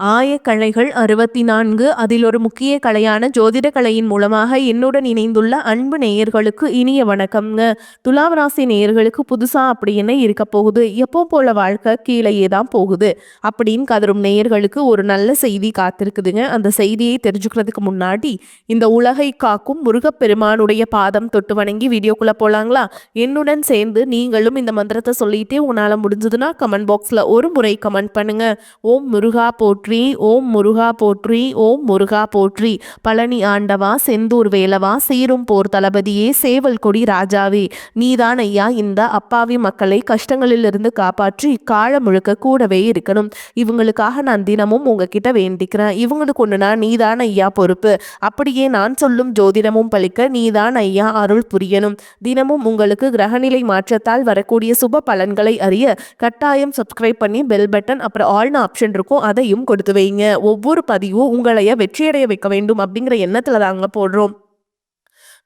ஆயக்கலைகள் 64 அதில் ஒரு முக்கிய கலையான ஜோதிட கலையின் மூலமாக என்னுடன் இணைந்துள்ள அன்பு நேயர்களுக்கு இனிய வணக்கம்ங்க. துலாம் ராசி நேயர்களுக்கு புதுசா அப்படி என்ன இருக்க போகுது, எப்போ போல வாழ்க்கை கீழேயே தான் போகுது அப்படின்னு கதரும் நேயர்களுக்கு ஒரு நல்ல செய்தி காத்திருக்குதுங்க. அந்த செய்தியை தெரிஞ்சுக்கிறதுக்கு முன்னாடி இந்த உலகை காக்கும் முருகப்பெருமானுடைய பாதம் தொட்டு வணங்கி வீடியோக்குள்ள போலாங்களா? என்னுடன் சேர்ந்து நீங்களும் இந்த மந்திரத்தை சொல்லிட்டே உங்களால முடிஞ்சதுன்னா கமெண்ட் பாக்ஸ்ல ஒரு முறை கமெண்ட் பண்ணுங்க. ஓம் முருகா போற்றி, ஓம் முருகா போற்றி, ஓம் முருகா போற்றி. பழனி ஆண்டவா, செந்தூர் வேலவா, சீரும் போர் தளபதியே, சேவல் கொடி ராஜாவே, நீதான் ஐயா இந்த அப்பாவி மக்களை கஷ்டங்களிலிருந்து காப்பாற்றி காலம் முழுக்க கூடவே இருக்கணும். இவங்களுக்காக நான் தினமும் உங்ககிட்ட வேண்டிக்கிறேன். இவங்களுக்கு ஒண்ணுனா நீதான் ஐயா பொறுப்பு. அப்படியே நான் சொல்லும் ஜோதிடமும் பலிக்க நீதான் ஐயா அருள் புரியணும். தினமும் உங்களுக்கு கிரகநிலை மாற்றத்தால் வரக்கூடிய சுப பலன்களை அறிய கட்டாயம் சப்ஸ்கிரைப் பண்ணி பெல் பட்டன் அப்புறம் ஆல்னு ஆப்ஷன் இருக்கும், அதையும் கொடுத்து வைங்க. ஒவ்வொரு பதிவும் உங்களைய வெற்றியடைய வைக்க வேண்டும் அப்படிங்கிற எண்ணத்துல தாங்க போடுறோம்.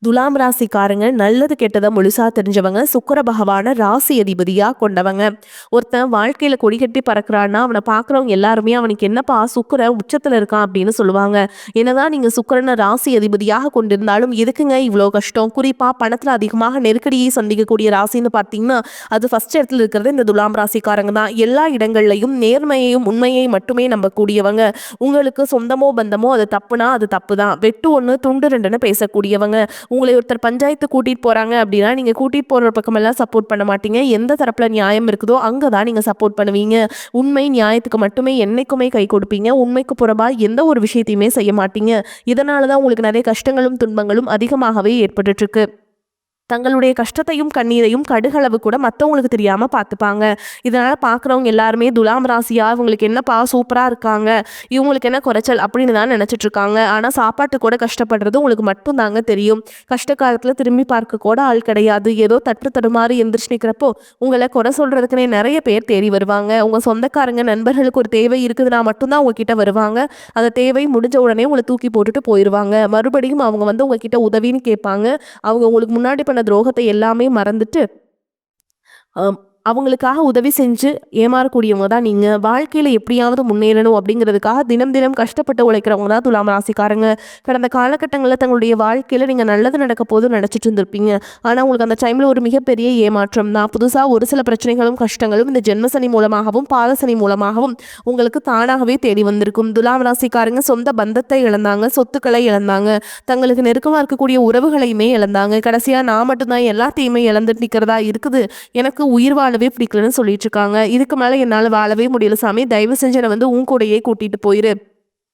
துலாம் ராசிக்காரங்க நல்லது கெட்டதை முழுசா தெரிஞ்சவங்க, சுக்கிர பகவான ராசி அதிபதியா கொண்டவங்க. ஒருத்தன் வாழ்க்கையில கொடி கட்டி பறக்கிறான்னா அவனை பார்க்குறவங்க எல்லாருமே அவனுக்கு என்னப்பா சுக்கிர உச்சத்துல இருக்கான் அப்படின்னு சொல்லுவாங்க. என்னதான் நீங்க சுக்கிரனை ராசி அதிபதியாக கொண்டிருந்தாலும் எதுக்குங்க இவ்வளோ கஷ்டம்? குறிப்பா பணத்துல அதிகமாக நெருக்கடியை சந்திக்கக்கூடிய ராசின்னு பார்த்தீங்கன்னா அது ஃபர்ஸ்ட் இடத்துல இருக்கிறது இந்த துலாம் ராசிக்காரங்க தான். எல்லா இடங்கள்லையும் நேர்மையையும் உண்மையை மட்டுமே நம்பக்கூடியவங்க. உங்களுக்கு சொந்தமோ பந்தமோ அது தப்புனா அது தப்பு தான், வெட்டு ஒன்று துண்டு ரெண்டுன்னு பேசக்கூடியவங்க. உங்களை ஒருத்தர் பஞ்சாயத்து கூட்டிட்டு போறாங்க அப்படின்னா நீங்க கூட்டிட்டு போற பக்கமெல்லாம் சப்போர்ட் பண்ண மாட்டீங்க. எந்த தரப்புல நியாயம் இருக்குதோ அங்கதான் நீங்க சப்போர்ட் பண்ணுவீங்க. உண்மை நியாயத்துக்கு மட்டுமே என்னைக்குமே கை கொடுப்பீங்க. உண்மைக்கு புறம்பா எந்த ஒரு விஷயத்தையுமே செய்ய மாட்டீங்க. இதனாலதான் உங்களுக்கு நிறைய கஷ்டங்களும் துன்பங்களும் அதிகமாகவே ஏற்பட்டு இருக்கு. தங்களுடைய கஷ்டத்தையும் கண்ணீரையும் கடுகளவு கூட மற்றவங்களுக்கு தெரியாம பார்த்துப்பாங்க. இதனால பார்க்குறவங்க எல்லாருமே துலாம் ராசியா இவங்களுக்கு என்னப்பா சூப்பரா இருக்காங்க, இவங்களுக்கு என்ன குறைச்சல் அப்படின்னு தான் நினைச்சிட்டு இருக்காங்க. ஆனா சாப்பாட்டு கூட கஷ்டப்படுறது உங்களுக்கு மட்டும் தாங்க தெரியும். கஷ்ட காலத்துல திரும்பி பார்க்க கூட ஆள் கிடையாது. ஏதோ தட்டு தடுமாறி எந்திரிச்சு நிற்கிறப்போ உங்களை குறை சொல்றதுக்குன்னே நிறைய பேர் தேடி வருவாங்க. உங்க சொந்தக்காரங்க நண்பர்களுக்கு ஒரு தேவை இருக்குதுன்னா மட்டும்தான் உங்ககிட்ட வருவாங்க. அந்த தேவை முடிஞ்ச உடனே உங்களை தூக்கி போட்டுட்டு போயிடுவாங்க. மறுபடியும் அவங்க வந்து உங்ககிட்ட உதவின்னு கேட்பாங்க. அவங்க உங்களுக்கு முன்னாடி பண்ண துரோகத்தை எல்லாமே மறந்துட்டு அவங்களுக்காக உதவி செஞ்சு ஏமாறக்கூடியவங்க தான் நீங்க. வாழ்க்கையில எப்படியாவது முன்னேறணும் அப்படிங்கிறதுக்காக தினம் தினம் கஷ்டப்பட்டு உழைக்கிறவங்க தான் துலாம் ராசிக்காரங்க. கடந்த காலகட்டங்களில் தங்களுடைய வாழ்க்கையில நீங்க நல்லது நடக்க போது நினைச்சிட்டு இருந்திருப்பீங்க. ஆனா உங்களுக்கு அந்த டைம்ல ஒரு மிகப்பெரிய ஏமாற்றம் தான். புதுசா ஒரு சில பிரச்சனைகளும் கஷ்டங்களும் இந்த ஜென்மசனி மூலமாகவும் பாதசனி மூலமாகவும் உங்களுக்கு தானாகவே தேடி வந்திருக்கும். துலாம் ராசிக்காரங்க சொந்த பந்தத்தை இழந்தாங்க, சொத்துக்களை இழந்தாங்க, தங்களுக்கு நெருக்கமா இருக்கக்கூடிய உறவுகளையுமே இழந்தாங்க. கடைசியா நான் மட்டும்தான் எல்லாத்தையுமே இழந்துட்டு நிற்கிறதா இருக்குது, எனக்கு உயிர் வாழவே பிடிக்கலன்னு சொல்லிட்டு இருக்காங்க. இதுக்கு மேல என்னால வாழவே முடியல சாமி, தயவு செஞ்சு என்னை வந்து உன் கூடயே கூட்டிட்டு போயிரு.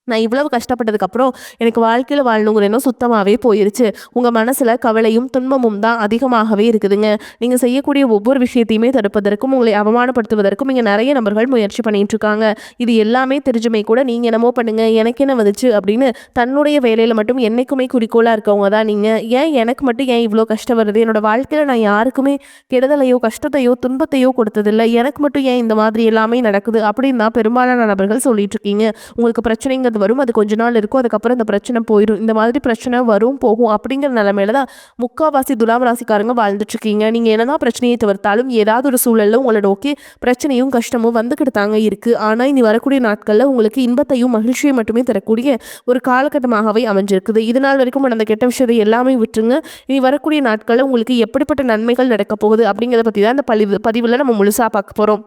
நான் இவ்வளவு கஷ்டப்பட்டதுக்கப்புறம் எனக்கு வாழ்க்கையில் வாழணுங்கிற எண்ணம் சுத்தமாகவே போயிருச்சு. உங்கள் மனசில் கவலையும் துன்பமும் தான் அதிகமாகவே இருக்குதுங்க. நீங்கள் செய்யக்கூடிய ஒவ்வொரு விஷயத்தையுமே தடுப்பதற்கும் உங்களை அவமானப்படுத்துவதற்கும் இங்கே நிறைய நபர்கள் முயற்சி பண்ணிட்டு இருக்காங்க. இது எல்லாமே தெரிஞ்சுமே கூட நீங்கள் என்னமோ பண்ணுங்க எனக்கு என்ன வந்துச்சு அப்படின்னு தன்னுடைய வேலையில் மட்டும் என்னைக்குமே குறிக்கோளாக இருக்கவங்க தான் நீங்கள். ஏன் எனக்கு மட்டும் ஏன் இவ்வளோ கஷ்டம் வருது? என்னோட வாழ்க்கையில் நான் யாருக்குமே கெடுதலையோ கஷ்டத்தையோ துன்பத்தையோ கொடுத்ததில்லை, எனக்கு மட்டும் ஏன் இந்த மாதிரி எல்லாமே நடக்குது அப்படின்னு தான் பெரும்பாலான நபர்கள் சொல்லிட்டு இருக்கீங்க. உங்களுக்கு பிரச்சனைங்கிறது வரும், அது கொஞ்ச நாள் இருக்கும், அதுக்கப்புறம் இந்த பிரச்சனை போயிடும். இந்த மாதிரி பிரச்சனை வரும் போகும் அப்படிங்கிற நிலைமையில தான் முக்காவாசி துலாம் ராசிக்காரங்க வாழ்ந்துட்டு இருக்கீங்க. நீங்க என்னதான் பிரச்சனையை தவிர்த்தாலும் ஏதாவது ஒரு சூழல்ல உங்களை நோக்கி பிரச்சனையும் கஷ்டமும் வந்துக்கிட்டு தாங்க இருக்கு. ஆனா இனி வரக்கூடிய நாட்கள்ல உங்களுக்கு இன்பத்தையும் மகிழ்ச்சியும் மட்டுமே தரக்கூடிய ஒரு காலகட்டமாகவே அமைஞ்சிருக்குது. இது நாள் வரைக்கும் நடந்த கெட்ட விஷயத்தை எல்லாமே விட்டுருங்க. இனி வரக்கூடிய நாட்கள்ல உங்களுக்கு எப்படிப்பட்ட நன்மைகள் நடக்க போகுது அப்படிங்கிறத பத்தி தான் இந்த பதிவுல நம்ம முழுசா பார்க்க போறோம்.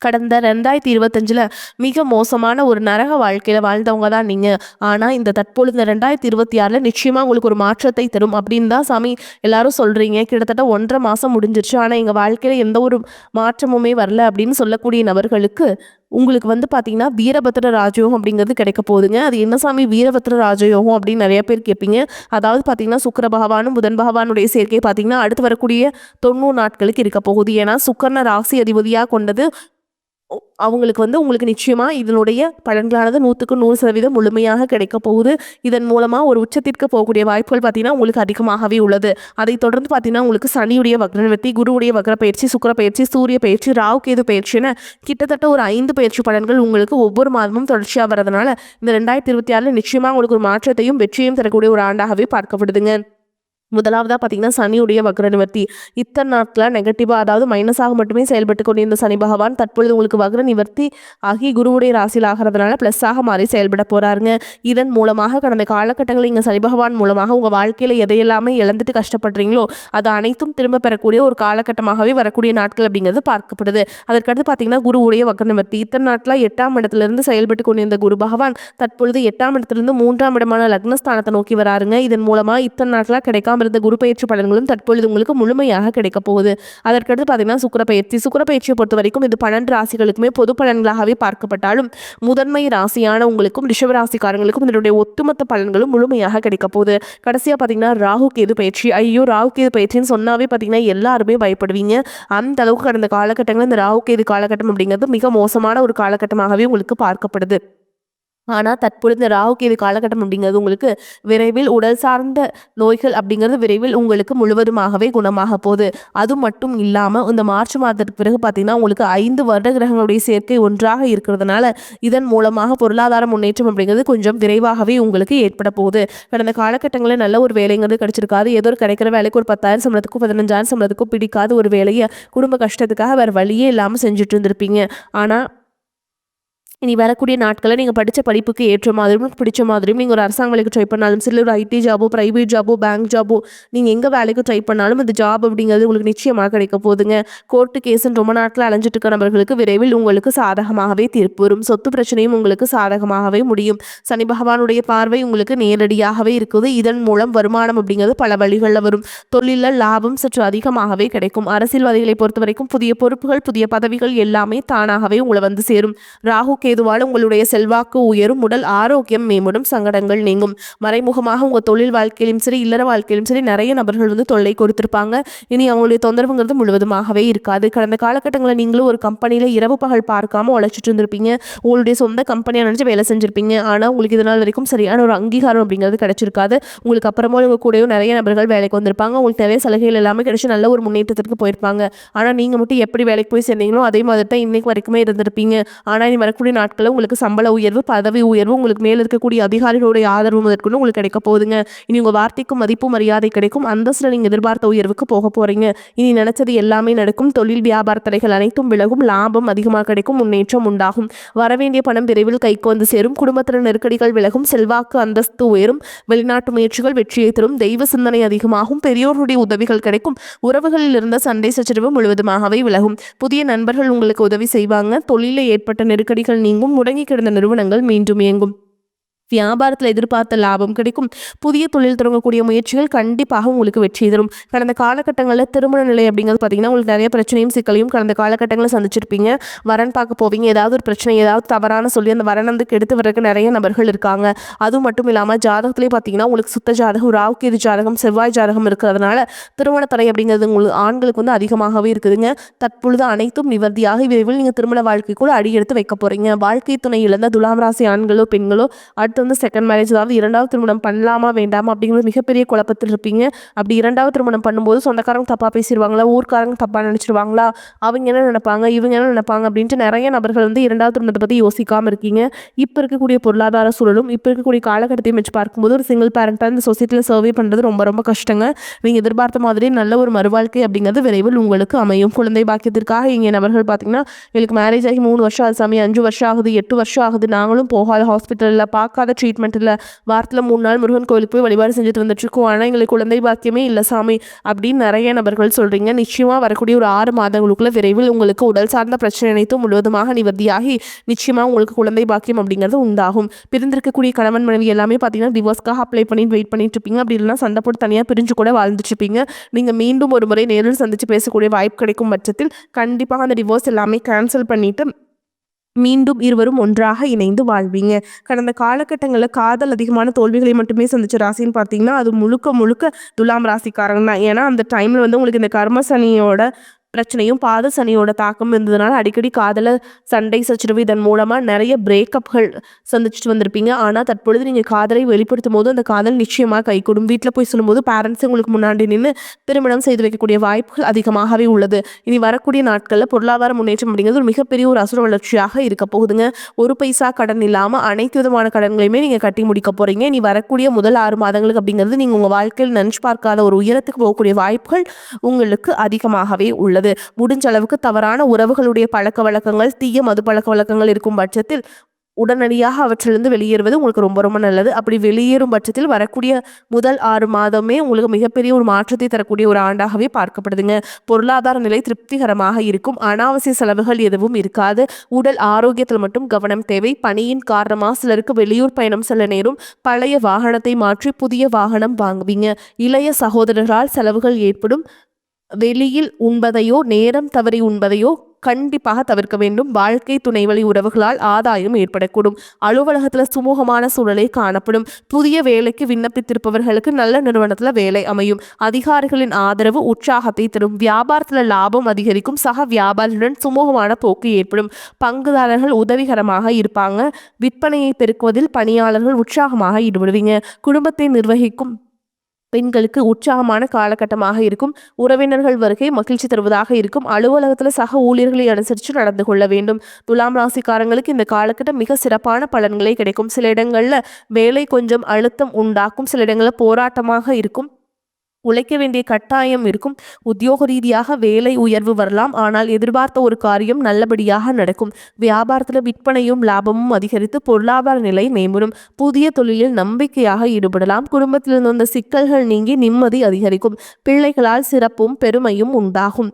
கடந்த 2025 மிக மோசமான ஒரு நரக வாழ்க்கையில வாழ்ந்தவங்க தான் நீங்க. ஆனா இந்த தற்பொழுது 2026 நிச்சயமா உங்களுக்கு ஒரு மாற்றத்தை தரும் அப்படின்னு தான் சாமி எல்லாரும் சொல்றீங்க. கிட்டத்தட்ட 1.5 மாசம் முடிஞ்சிருச்சு, ஆனா எங்க வாழ்க்கையில எந்த ஒரு மாற்றமுமே வரல அப்படின்னு சொல்லக்கூடிய நபர்களுக்கு உங்களுக்கு வந்து பார்த்தீங்கன்னா வீரபத்ர ராஜயோகம் அப்படிங்கிறது கிடைக்க போகுதுங்க. அது என்ன சாமி வீரபத்ர ராஜயோகம் அப்படின்னு நிறைய பேர் கேட்பீங்க. அதாவது பார்த்தீங்கன்னா சுக்கிர பகவானும் புதன் பகவானுடைய சேர்க்கை பார்த்தீங்கன்னா அடுத்து வரக்கூடிய 90 நாட்களுக்கு இருக்க போகுது. ஏன்னா சுக்கரனை ராசி அதிபதியாக கொண்டது அவங்களுக்கு வந்து உங்களுக்கு நிச்சயமா இதனுடைய பலன்களானது 100% முழுமையாக கிடைக்க போகுது. இதன் மூலமா ஒரு உச்சத்திற்கு போகக்கூடிய வாய்ப்புகள் பார்த்தீங்கன்னா உங்களுக்கு அதிகமாகவே உள்ளது. அதை தொடர்ந்து பார்த்தீங்கன்னா உங்களுக்கு சனியுடைய வக்ரநிவர்த்தி, குருவுடைய வக்ர பயிற்சி, சுக்கிர பயிற்சி, சூரிய பயிற்சி, ராகு கேது பயிற்சின்னு கிட்டத்தட்ட ஒரு 5 பயிற்சி பலன்கள் உங்களுக்கு ஒவ்வொரு மாதமும் தொடர்ச்சியாக வரதுனால இந்த 2026 நிச்சயமா உங்களுக்கு ஒரு மாற்றத்தையும் வெற்றியையும் தரக்கூடிய ஒரு ஆண்டாகவே பார்க்கப்படுதுங்க. முதலாவதா பார்த்தீங்கன்னா, சனியுடைய வக்ர நிவர்த்தி. இத்தனை நாட்களா நெகட்டிவா அதாவது மைனஸாக மட்டுமே செயல்பட்டு கொண்டிருந்த சனி பகவான் தற்பொழுது உங்களுக்கு வக்ர நிவர்த்தி ஆகி குருவுடைய ராசியில் ஆகிறதுனால ப்ளஸ்ஸாக மாறி செயல்பட போறாருங்க. இதன் மூலமாக கடந்த காலகட்டங்களில் இங்கே சனி பகவான் மூலமாக உங்கள் வாழ்க்கையில் எதையெல்லாமே இழந்துட்டு கஷ்டப்படுறீங்களோ அது அனைத்தும் திரும்ப பெறக்கூடிய ஒரு காலகட்டமாகவே வரக்கூடிய நாட்கள் அப்படிங்கிறது பார்க்கப்படுது. அதற்கடுத்து பார்த்தீங்கன்னா, குருவுடைய வக்ர நிவர்த்தி. இத்தனை நாட்களாக 8ஆம் இடத்திலிருந்து செயல்பட்டு கொண்டிருந்த குரு பகவான் தற்பொழுது 8ஆம் இடத்திலிருந்து 3ஆம் இடமான லக்னஸ்தானத்தை நோக்கி வராருங்க. இதன் மூலமாக இத்தனை நாட்களாக கிடைக்காம இருந்த குரு பயிற்சி பலன்களும் தற்பொழுது உங்களுக்கு முழுமையாக கிடைக்க போகுது. அதற்கடுத்து பார்த்தீங்கன்னா, சுக்கிர பயிற்சியை பொறுத்த வரைக்கும் இது 12 ராசிகளுக்குமே பொது பலன்களாகவே பார்க்கப்பட்டாலும் முதன்மை ராசியான உங்களுக்கும் ரிஷப ராசிக்காரங்களுக்கும் இதனுடைய ஒட்டுமொத்த பலன்களும் முழுமையாக கிடைக்க போகுது. கடைசியாக பார்த்தீங்கன்னா, ராகு கேது பயிற்சி. ஐயோ, ராகு கேது பயிற்சின்னு சொன்னாவே பார்த்தீங்கன்னா எல்லாருமே பயப்படுவீங்க. அந்த அளவுக்கு கடந்த காலகட்டங்களில் இந்த ராகு கேது காலகட்டம் அப்படிங்கிறது மிக மோசமான ஒரு காலகட்டமாகவே உங்களுக்கு பார்க்கப்படுது. ஆனால் தற்பொழுது இந்த ராகு கேது காலகட்டம் அப்படிங்கிறது உங்களுக்கு விரைவில் உடல் சார்ந்த நோய்கள் அப்படிங்கிறது விரைவில் உங்களுக்கு முழுவதுமாகவே குணமாக போகுது. அது மட்டும் இல்லாமல் இந்த மார்ச் மாதத்துக்கு பிறகு பார்த்தீங்கன்னா, உங்களுக்கு 5 வருட கிரகங்களுடைய சேர்க்கை ஒன்றாக இருக்கிறதுனால இதன் மூலமாக பொருளாதார முன்னேற்றம் அப்படிங்கிறது கொஞ்சம் விரைவாகவே உங்களுக்கு ஏற்பட போகுது. கடந்த காலகட்டங்களில் நல்ல ஒரு வேலைங்கிறது கிடைச்சிருக்காது. ஏதோ ஒரு கிடைக்கிற வேலைக்கு ஒரு 10,000 சம்பளத்துக்கும் 15,000 சம்பளத்துக்கும் பிடிக்காத ஒரு வேலையை குடும்ப கஷ்டத்துக்காக வேறு வழியே இல்லாமல் செஞ்சுட்டு இருந்திருப்பீங்க. ஆனால் இனி வரக்கூடிய நாட்களில் நீங்கள் படித்த படிப்புக்கு ஏற்ற மாதிரியும் பிடிச்ச மாதிரியும் நீங்கள் ஒரு அரசாங்க வேலைக்கு ட்ரை பண்ணாலும் சரி, ஒரு ஐடி ஜாபோ, ப்ரைவேட் ஜாபோ, பேங்க் ஜாபோ, நீங்கள் எங்கே வேலைக்கு ட்ரை பண்ணாலும் அந்த ஜாப் அப்படிங்கிறது உங்களுக்கு நிச்சயமாக கிடைக்க போகுதுங்க. கோர்ட்டு கேஸுன்னு ரொம்ப நாட்கள் அலைஞ்சிட்டு இருக்கிற நபர்களுக்கு விரைவில் உங்களுக்கு சாதகமாகவே தீர்ப்பு வரும். சொத்து பிரச்சனையும் உங்களுக்கு சாதகமாகவே முடியும். சனி பகவானுடைய பார்வை உங்களுக்கு நேரடியாகவே இருக்குது. இதன் மூலம் வருமானம் அப்படிங்கிறது பல வழிகளில் வரும். தொழிலில் லாபம் சற்று அதிகமாகவே கிடைக்கும். அரசியல்வாதிகளை பொறுத்த வரைக்கும் புதிய பொறுப்புகள், புதிய பதவிகள் எல்லாமே தானாகவே உங்களை வந்து சேரும். ராகு கேதுவால் உங்களுடைய செல்வாக்கு உயரும், உடல் ஆரோக்கியம் மேம்படும், சங்கடங்கள் நீங்கும். மறைமுகமாக உங்கள் தொழில் வாழ்க்கையிலும் சரி, இல்லற வாழ்க்கையிலும் சரி நிறைய நபர்கள் வந்து தொல்லை கொடுத்திருப்பாங்க. இனி அவங்களுடைய தொந்தரவுங்கிறது முழுவதுமாகவே இருக்காது. கடந்த காலகட்டங்களில் நீங்களும் ஒரு கம்பெனியில் இரவு பகல் பார்க்காம உழைச்சிட்டு இருந்திருப்பீங்க. உங்களுடைய சொந்த கம்பெனியாக நினச்சி வேலை செஞ்சிருப்பீங்க. ஆனால் உங்களுக்கு இதனால் வரைக்கும் சரியான ஒரு அங்கீகாரம் அப்படிங்கிறது கிடைச்சிருக்காது. உங்களுக்கு அப்புறமா உங்கள் கூடயும் நிறைய நபர்கள் வேலைக்கு வந்திருப்பாங்க. உங்களுக்கு நிறைய சலுகைகள் எல்லாமே கிடைச்சி நல்ல ஒரு முன்னேற்றத்திற்கு போயிருப்பாங்க. ஆனால் நீங்கள் மட்டும் எப்படி வேலைக்கு போய் சேர்ந்தீங்களோ அதே மாதிரி தான் இன்னைக்கு வரைக்குமே இருந்திருப்பீங்க. ஆனால் இனி வரக்கூடிய நாட்களில் உங்களுக்கு சம்பள உயர்வு, பதவி உயர்வு, உங்களுக்கு மேலே இருக்கக்கூடிய அதிகாரிகளுடைய ஆதரவு முதற்கொண்டு உங்களுக்கு கிடைக்க போகுதுங்க. இனி உங்கள் வார்த்தைக்கும் மதிப்பு மரியாதை கிடைக்கும். அந்தஸ்தில் நீங்கள் எதிர்பார்த்த உயர்வுக்கு போக போறீங்க. இனி நினைச்சது எல்லாமே நடக்கும். தொழில் வியாபார தடைகள் அனைத்தும் விலகும். லாபம் அதிகமாக கிடைக்கும். முன்னேற்றம் உண்டாகும். வரவேண்டிய பணம் விரைவில் கைக்கு வந்து சேரும். குடும்பத்தில் நெருக்கடிகள் விலகும். செல்வாக்கு அந்தஸ்து உயரும். வெளிநாட்டு முயற்சிகள் வெற்றியை தரும். தெய்வ சிந்தனை அதிகமாகும். பெரியோருடைய உதவிகள் கிடைக்கும். உறவுகளில் இருந்த சண்டை சச்சரவு முழுவதுமாகவே விலகும். புதிய நண்பர்கள் உங்களுக்கு உதவி செய்வாங்க. தொழிலில் ஏற்பட்ட நெருக்கடிகள் நீங்கும். முடங்கி கிடந்த நிறுவனங்கள் மீண்டும் இயங்கும். வியாபாரத்தில் எதிர்பார்த்த லாபம் கிடைக்கும். புதிய தொழில் தொடங்கக்கூடிய முயற்சிகள் கண்டிப்பாக உங்களுக்கு வெற்றி தரும். கடந்த காலகட்டங்களில் திருமண நிலை அப்படிங்கிறது பார்த்தீங்கன்னா, உங்களுக்கு நிறைய பிரச்சனையும் சிக்கலையும் கடந்த காலகட்டங்களில் சந்திச்சிருப்பீங்க. வரன் பார்க்க போவீங்க. ஏதாவது ஒரு பிரச்சனை, ஏதாவது தவறான சொல்லி அந்த வரன் வந்து கெடுத்து வர்றதுக்கு நிறைய நபர்கள் இருக்காங்க. அது மட்டும் இல்லாமல் ஜாதகத்திலே பார்த்தீங்கன்னா, உங்களுக்கு சுத்த ஜாதகம், ராகு கேது ஜாதகம், செவ்வாய் ஜாதகம் இருக்கிறதுனால திருமண தடை அப்படிங்கிறது உங்களுக்கு ஆண்களுக்கு வந்து அதிகமாகவே இருக்குதுங்க. தற்பொழுது அனைத்தும் நிவர்த்தியாக விரைவில் நீங்கள் திருமண வாழ்க்கை கூட அடியெடுத்து வைக்க போறீங்க. வாழ்க்கை துணை இழந்த துலாம் ராசி ஆண்களோ பெண்களோ அடுத்து வந்து செகண்ட் மேரேஜ், அதாவது 2வது திருமணம் பண்ணலாமா வேண்டாமா அப்படிங்கிறது மிகப்பெரிய குழப்பத்தில் இருப்பீங்க. அப்படி 2வது திருமணம் பண்ணும்போது சொந்தக்காரங்க தப்பாக பேசிடுவாங்களா, ஊர்க்காரங்க தப்பாக நினச்சிடுவாங்களா, அவங்க என்ன நினைப்பாங்க, இவங்க என்ன நினைப்பாங்க அப்படின்ட்டு நிறைய நபர்கள் வந்து 2வது திருமணத்தை பற்றி யோசிக்காமல் இருக்கீங்க. இப்போ இருக்கக்கூடிய பொருளாதார சூழலும் இப்போ இருக்கக்கூடிய காலகட்டத்தையும் வச்சு பார்க்கும்போது ஒரு சிங்கிள் பேரண்ட்டாக இந்த சொசைட்டியில் சர்வே பண்ணுறது ரொம்ப ரொம்ப கஷ்டங்க. நீங்கள் எதிர்பார்த்த மாதிரி நல்ல ஒரு மறுவாழ்க்கை அப்படிங்கிறது விரைவில் உங்களுக்கு அமையும். குழந்தை பாக்கியத்திற்காக இங்கே நபர்கள் பார்த்தீங்கன்னா, எங்களுக்கு மேரேஜ் ஆகி 3 வருஷம் ஆகுது சாமி, 5 வருஷம் ஆகுது, 8 வருஷம் ஆகுது, நாங்களும் போகாத ஹாஸ்பிட்டலில் பார்க்காத ட்ரீட்மெண்ட் இல்லை, வாரத்தில் 3 நாள் முருகன் கோயிலுக்கு போய் வழிபாடு செஞ்சுட்டு வந்துட்டுருக்கோம், ஆனால் எங்களுக்கு குழந்தை பாக்கியமே இல்லை சாமி அப்படின்னு நிறைய நபர்கள் சொல்கிறீங்க. நிச்சயமாக வரக்கூடிய ஒரு 6 மாதங்களுக்குள்ள விரைவில் உங்களுக்கு உடல் சார்ந்த பிரச்சனை அனைத்தும் முழுவதுமாக நிவர்த்தியாகி நிச்சயமாக உங்களுக்கு குழந்தை பாக்கியம் அப்படிங்கிறது உண்டாகும். பிரிந்திருக்கக்கூடிய கணவன் மனைவி எல்லாமே பார்த்தீங்கன்னா டிவோர்ஸ்க்காக அப்ளை பண்ணிட்டு வெயிட் பண்ணிட்டு இருப்பீங்க. அப்படி இல்லைனா சண்டை போட்டு தனியாக பிரிஞ்சு கூட வாழ்ந்துட்டு இருப்பீங்க. நீங்கள் மீண்டும் ஒரு முறை நேரில் சந்தித்து பேசக்கூடிய வாய்ப்பு கிடைக்கும் பட்சத்தில் கண்டிப்பாக அந்த டிவோர்ஸ் எல்லாமே கேன்சல் பண்ணிவிட்டு மீண்டும் இருவரும் ஒன்றாக இணைந்து வாழ்வீங்க. கடந்த காலகட்டங்களில் காதல் அதிகமான தோல்விகளை மட்டுமே சந்திச்ச ராசின்னு பார்த்தீங்கன்னா, அது முழுக்க முழுக்க துலாம் ராசிக்காரங்க தான். ஏன்னா அந்த டைமில் வந்து உங்களுக்கு இந்த கர்ம சனியோட பிரச்சனையும் பாத சனியோட தாக்கம் இருந்ததுனால அடிக்கடி காதல சண்டை சச்சரவு இதன் மூலமா நிறைய பிரேக்கப்கள் சந்திச்சுட்டு வந்திருப்பீங்க. ஆனால் தற்பொழுது நீங்கள் காதலை வெளிப்படுத்தும் போது அந்த காதல் நிச்சயமாக கைகூடும். வீட்டில் போய் சொல்லும்போது பேரண்ட்ஸ் உங்களுக்கு முன்னாடி நின்று திருமணம் செய்து வைக்கக்கூடிய வாய்ப்புகள் அதிகமாகவே உள்ளது. இனி வரக்கூடிய நாட்களில் பொருளாதார முன்னேற்றம் அப்படிங்கிறது ஒரு மிகப்பெரிய ஒரு அசுர வளர்ச்சியாக இருக்க போகுதுங்க. ஒரு பைசா கடன் இல்லாமல் அனைத்து விதமான கடன்களையுமே நீங்கள் கட்டி முடிக்க போறீங்க. இனி வரக்கூடிய முதல் 6 மாதங்களுக்கு அப்படிங்கிறது நீங்கள் உங்கள் வாழ்க்கையில் நினைச்சு பார்க்காத ஒரு உயரத்துக்கு போகக்கூடிய வாய்ப்புகள் உங்களுக்கு அதிகமாகவே உள்ளது. முடிஞ்ச அளவுக்கு தவறான உறவுகளுடைய பழக்க வழக்கங்கள், தீய மது பழக்க வழக்கங்கள் இருக்கும் பட்சத்தில் உடனடியாக அவற்றிலிருந்து வெளியேறுவது உங்களுக்கு ரொம்ப ரொம்ப நல்லது. அப்படி வெளியேறும் பட்சத்தில் வரக்கூடிய முதல் 6 மாதமே உங்களுக்கு மிகப்பெரிய ஒரு மாற்றத்தை தரக்கூடிய ஒரு ஆண்டாகவே பார்க்கப்படுதுங்க. பொருளாதார நிலை திருப்திகரமாக இருக்கும். அனாவசிய செலவுகள் எதுவும் இருக்காது. உடல் ஆரோக்கியத்தில் மட்டும் கவனம் தேவை. பணியின் காரணமாக சிலருக்கு வெளியூர் பயணம் செல்ல நேரும். பழைய வாகனத்தை மாற்றி புதிய வாகனம் வாங்குவீங்க. இளைய சகோதரரால் செலவுகள் ஏற்படும். வெளியில் உண்பதையோ நேரம் தவறி உண்பதையோ கண்டிப்பாக தவிர்க்க வேண்டும். வாழ்க்கை துணைவழி உறவுகளால் ஆதாயம் ஏற்படக்கூடும். அலுவலகத்தில் சுமூகமான சூழலை காணப்படும். புதிய வேலைக்கு விண்ணப்பித்திருப்பவர்களுக்கு நல்ல நிறுவனத்தில் வேலை அமையும். அதிகாரிகளின் ஆதரவு உற்சாகத்தை தரும். வியாபாரத்தில் லாபம் அதிகரிக்கும். சக வியாபாரிகளுடன் சுமூகமான போக்கு ஏற்படும். பங்குதாரர்கள் உதவிகரமாக இருப்பாங்க. விற்பனையை பெருக்குவதில் பணியாளர்கள் உற்சாகமாக ஈடுபடுவீங்க. குடும்பத்தை நிர்வகிக்கும் பெண்களுக்கு உற்சாகமான காலகட்டமாக இருக்கும். உறவினர்கள் வருகை மகிழ்ச்சி தருவதாக இருக்கும். அலுவலகத்தில் சக ஊழியர்களை அனுசரித்து நடந்து கொள்ள வேண்டும். துலாம் ராசிக்காரங்களுக்கு இந்த காலகட்டம் மிக சிறப்பான பலன்களே கிடைக்கும். சில இடங்களில் வேலை கொஞ்சம் அழுத்தம் உண்டாக்கும். சில இடங்களில் போராட்டமாக இருக்கும். உழைக்க வேண்டிய கட்டாயம் இருக்கும். உத்தியோக ரீதியாக வேலை உயர்வு வரலாம். ஆனால் எதிர்பார்த்த ஒரு காரியம் நல்லபடியாக நடக்கும். வியாபாரத்தில் விற்பனையும் லாபமும் அதிகரித்து பொருளாதார நிலை மேம்படும். புதிய தொழிலில் நம்பிக்கையாக ஈடுபடலாம். குடும்பத்தில் இருந்த சிக்கல்கள் நீங்கி நிம்மதி அதிகரிக்கும். பிள்ளைகளால் சிறப்பும் பெருமையும் உண்டாகும்.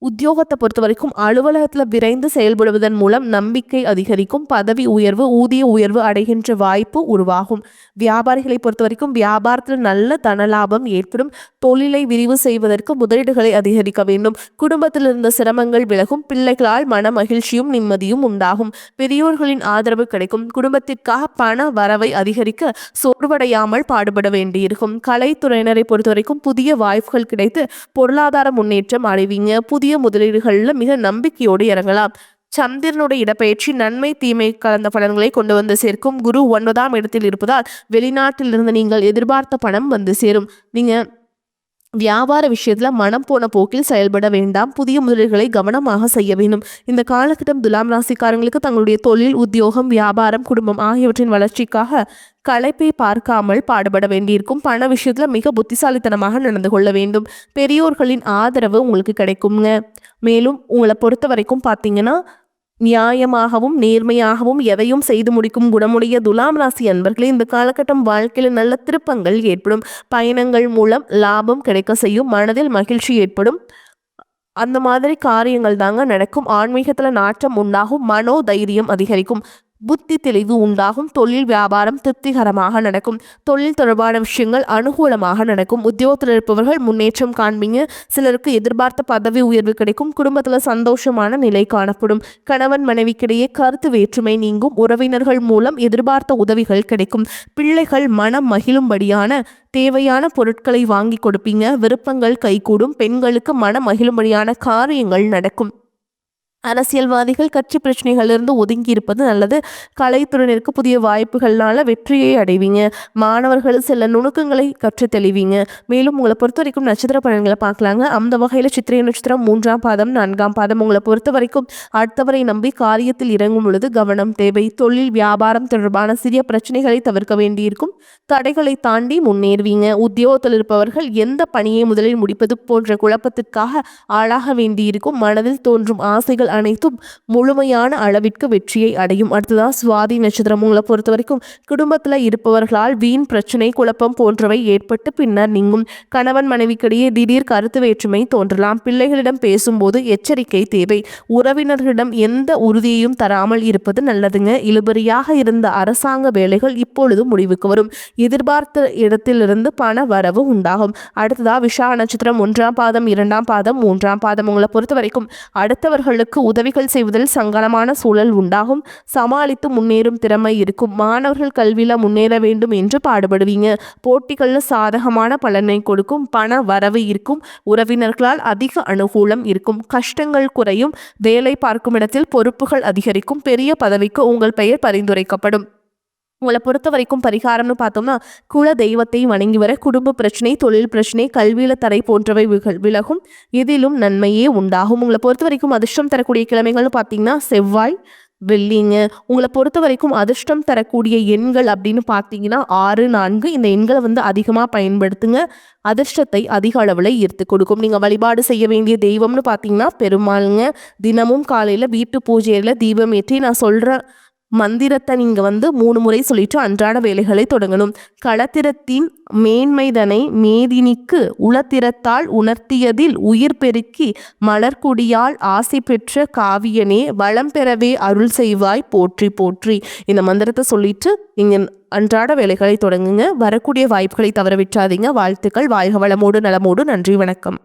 உத்தியோகத்தை பொறுத்த வரைக்கும் அலுவலகத்தில் விரைந்து செயல்படுவதன் மூலம் நம்பிக்கை அதிகரிக்கும். பதவி உயர்வு, ஊதிய உயர்வு அடைகின்ற வாய்ப்பு உருவாகும். வியாபாரிகளை பொறுத்த வரைக்கும் வியாபாரத்தில் நல்ல தனலாபம் ஏற்படும். தொழிலை விரிவு செய்வதற்கு முதலீடுகளை அதிகரிக்க வேண்டும். குடும்பத்தில் இருந்த சிரமங்கள் விலகும். பிள்ளைகளால் மன மகிழ்ச்சியும் நிம்மதியும் உண்டாகும். பெரியோர்களின் ஆதரவு கிடைக்கும். குடும்பத்திற்காக பண வரவை அதிகரிக்க சோர்வடையாமல் பாடுபட வேண்டியிருக்கும். கலைத்துறையினரை பொறுத்த வரைக்கும் புதிய வாய்ப்புகள் கிடைத்து பொருளாதார முன்னேற்றம் அடைவீங்க. புதிய முதலீடுகளில் மிக நம்பிக்கையோடு இறங்கலாம். சந்திரனுடைய இடப்பெயர்ச்சி நன்மை தீமை கலந்த பலன்களை கொண்டு வந்து சேர்க்கும். குரு 9ஆம் இடத்தில் இருப்பதால் வெளிநாட்டில் இருந்து நீங்கள் எதிர்பார்த்த பணம் வந்து சேரும். நீங்க வியாபார விஷயத்துல மனம் போன போக்கில் செயல்பட வேண்டாம். புதிய முதலீடுகளை கவனமாக செய்ய வேண்டும். இந்த காலகட்டம் துலாம் ராசிக்காரங்களுக்கு தங்களுடைய தொழில், உத்தியோகம், வியாபாரம், குடும்பம் ஆகியவற்றின் வளர்ச்சிக்காக களைப்பை பார்க்காமல் பாடுபட வேண்டியிருக்கும். பண விஷயத்துல மிக புத்திசாலித்தனமாக நடந்து கொள்ள வேண்டும். பெரியோர்களின் ஆதரவு உங்களுக்கு கிடைக்குங்க. மேலும் உங்களை பொறுத்த வரைக்கும் பார்த்தீங்கன்னா நியாயமாகவும் நேர்மையாகவும் எதையும் செய்து முடிக்கும் குணமுடைய துலாம் ராசி அன்பர்களே, இந்த காலகட்டம் வாழ்க்கையில் நல்ல திருப்பங்கள் ஏற்படும். பயணங்கள் மூலம் லாபம் கிடைக்க செய்யும். மனதில் மகிழ்ச்சி ஏற்படும். அந்த மாதிரி காரியங்கள் தாங்க நடக்கும். ஆன்மீகத்தில் நாட்டம் உண்டாகும். மனோ தைரியம் அதிகரிக்கும். புத்தி தெளிவு உண்டாகும். தொழில் வியாபாரம் திருப்திகரமாக நடக்கும். தொழில் தொடர்பான விஷயங்கள் அனுகூலமாக நடக்கும். உத்தியோகத்தில் இருப்பவர்கள் முன்னேற்றம் காண்பீங்க. சிலருக்கு எதிர்பார்த்த பதவி உயர்வு கிடைக்கும். குடும்பத்தில் சந்தோஷமான நிலை காணப்படும். கணவன் மனைவிக்கிடையே கருத்து வேற்றுமை நீங்கும். உறவினர்கள் மூலம் எதிர்பார்த்த உதவிகள் கிடைக்கும். பிள்ளைகள் மனம் மகிழும்படியான தேவையான பொருட்களை வாங்கி கொடுப்பீங்க. விருப்பங்கள் கைகூடும். பெண்களுக்கு மனம் மகிழும்படியான காரியங்கள் நடக்கும். அரசியல்வாதிகள் கட்சி பிரச்சனைகளிலிருந்து ஒதுங்கி இருப்பது நல்லது. கலைத்துறையினருக்கு புதிய வாய்ப்புகள்னால வெற்றியை அடைவீங்க. மாணவர்கள் சில நுணுக்கங்களை கற்று தெளிவீங்க. மேலும் உங்களை பொறுத்த வரைக்கும் நட்சத்திர பலன்களை பார்க்கலாங்க. அந்த வகையில் சித்திரை நட்சத்திரம் 3ஆம் பாதம் 4ஆம் பாதம் உங்களை பொறுத்த வரைக்கும் அடுத்தவரை நம்பி காரியத்தில் இறங்கும் பொழுது கவனம் தேவை. தொழில் வியாபாரம் தொடர்பான சிறிய பிரச்சனைகளை தவிர்க்க வேண்டியிருக்கும். தடைகளை தாண்டி முன்னேறுவீங்க. உத்தியோகத்தில் இருப்பவர்கள் எந்த பணியை முதலில் முடிப்பது போன்ற குழப்பத்திற்காக ஆளாக வேண்டியிருக்கும். மனதில் தோன்றும் ஆசைகள் அனைத்தும் முழுமையான அளவிற்கு வெற்றியை அடையும். அடுத்ததான் சுவாதி நட்சத்திரம் உங்களை பொறுத்த வரைக்கும் குடும்பத்தில் இருப்பவர்களால் வீண் பிரச்சனை, குழப்பம் போன்றவை ஏற்பட்டு பின்னர் நீங்கும். கணவன் மனைவிக்கிடையே திடீர் கருத்து வேற்றுமை தோன்றலாம். பிள்ளைகளிடம் பேசும்போது எச்சரிக்கை தேவை. உறவினர்களிடம் எந்த உறுதியையும் தராமல் இருப்பது நல்லதுங்க. இழுபறியாக இருந்த அரசாங்க வேலைகள் இப்பொழுது முடிவுக்கு வரும். எதிர்பார்த்த இடத்திலிருந்து பண வரவு உண்டாகும். அடுத்ததா விஷா நட்சத்திரம் 1ஆம் பாதம் 2ஆம் பாதம் 3ஆம் பாதம் உங்களை பொறுத்த வரைக்கும் அடுத்தவர்களுக்கு பிறருக்கு உதவிகள் செய்வதில் சங்கடமான சூழல் உண்டாகும். சமாளித்து முன்னேறும் திறமை இருக்கும். மாணவர்கள் கல்வியில முன்னேற வேண்டும் என்று பாடுபடுவீங்க. போட்டிகள்ல சாதகமான பலனை கொடுக்கும். பண வரவு இருக்கும். உறவினர்களால் அதிக அனுகூலம் இருக்கும். கஷ்டங்கள் குறையும். வேலை பார்க்கும் இடத்தில் பொறுப்புகள் அதிகரிக்கும். பெரிய பதவிக்கு உங்கள் பெயர் பரிந்துரைக்கப்படும். உங்களை பொறுத்த வரைக்கும் பரிகாரம்னு பார்த்தோம்னா, குல தெய்வத்தை வணங்கி வர குடும்ப பிரச்சனை, தொழில் பிரச்சனை, கல்வியில தடை போன்றவை விலகும். இதிலும் நன்மையே உண்டாகும். உங்களை பொறுத்த வரைக்கும் அதிர்ஷ்டம் தரக்கூடிய கிழமைகள்னு பார்த்தீங்கன்னா செவ்வாய், வெள்ளிங்க. உங்களை பொறுத்த வரைக்கும் அதிர்ஷ்டம் தரக்கூடிய எண்கள் அப்படின்னு பார்த்தீங்கன்னா 6, 4. இந்த எண்களை அதிகமாக பயன்படுத்துங்க. அதிர்ஷ்டத்தை அதிக அளவில் ஈர்த்து கொடுக்கும். நீங்கள் வழிபாடு செய்ய வேண்டிய தெய்வம்னு பார்த்தீங்கன்னா பெருமாளுங்க. தினமும் காலையில் வீட்டு பூஜையில் தீபம் ஏற்றி நான் சொல்கிற மந்திரத்தை நீங்கள் 3 முறை சொல்லிட்டு அன்றாட வேலைகளை தொடங்கணும். களத்திரத்தின் மேன்மைதனை மேதினிக்கு உளத்திரத்தால் உணர்த்தியதில் உயிர் பெருக்கி மலர்குடியால் ஆசை பெற்ற காவியனே வளம் பெறவே அருள் செய்வாய் போற்றி போற்றி. இந்த மந்திரத்தை சொல்லிட்டு நீங்கள் அன்றாட வேலைகளை தொடங்குங்க. வரக்கூடிய வாய்ப்புகளை தவற விட்டாதீங்க. வாழ்த்துக்கள். வாழ்க வளமோடு நலமோடு. நன்றி, வணக்கம்.